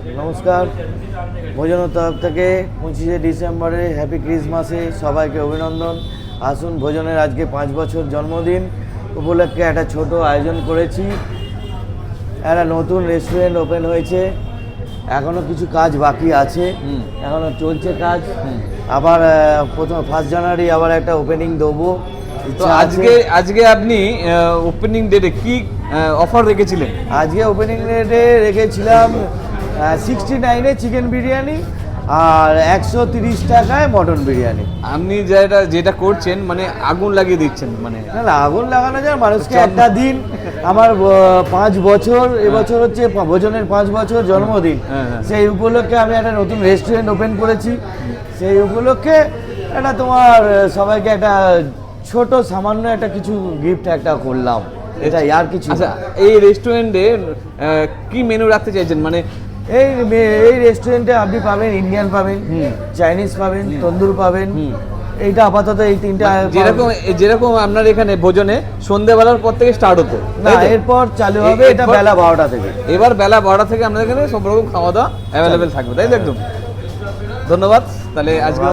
নমস্কার। ভোজনের তরফ থেকে 25শে ডিসেম্বরে হ্যাপি ক্রিসমাসে সবাইকে অভিনন্দন। আসুন, ভোজনের আজকে 5 বছর জন্মদিন উপলক্ষে একটা ছোট আয়োজন করেছি। একটা নতুন রেস্টুরেন্ট ওপেন হয়েছে, এখনও কিছু কাজ বাকি আছে, এখনও চলছে কাজ। আবার প্রথম 1 জানুয়ারি আবার একটা ওপেনিং দেবো। তো আজকে আপনি ওপেনিং ডেটে কি অফার রেখেছিলেন? আজকে ওপেনিং ডেটে রেখেছিলাম 69-এ চিকেন বিরিয়ানি আর 130 টাকায় মটন বিরিয়ানি। আপনি যেটা করছেন মানে আগুন লাগিয়ে দিচ্ছেন, মানে না, আগুন লাগানো যায় মানুষকে। একটা দিন আমার 5 বছর, এবছর হচ্ছে ভোজনের 5 বছর জন্মদিন। সেই উপলক্ষে আমি একটা নতুন রেস্টুরেন্ট ওপেন করেছি। সেই উপলক্ষে একটা তোমার সবাইকে একটা ছোট সামান্য একটা কিছু গিফট একটা করলাম, এটা আর কিছু। আচ্ছা, এই রেস্টুরেন্টে কি মেনু রাখতে চাইছেন? মানে এই রেস্টুরেন্টে আপনি পাবেন ইন্ডিয়ান পাবেন, চাইনিজ পাবেন, তন্দুর পাবেন। এইটা আপাতত এই তিনটা। যেরকম আপনার এখানে ভোজনে সন্ধ্যেবেলার পর থেকে স্টার্ট হতো, না, এরপর চালু হবে এটা বেলা 12টা থেকে। এবার বেলা 12টা থেকে আপনাদের এখানে সব রকম খাওয়া দাওয়া অ্যাভেলেবেল থাকবে, তাই তো? একদম। ধন্যবাদ। তাহলে আজকে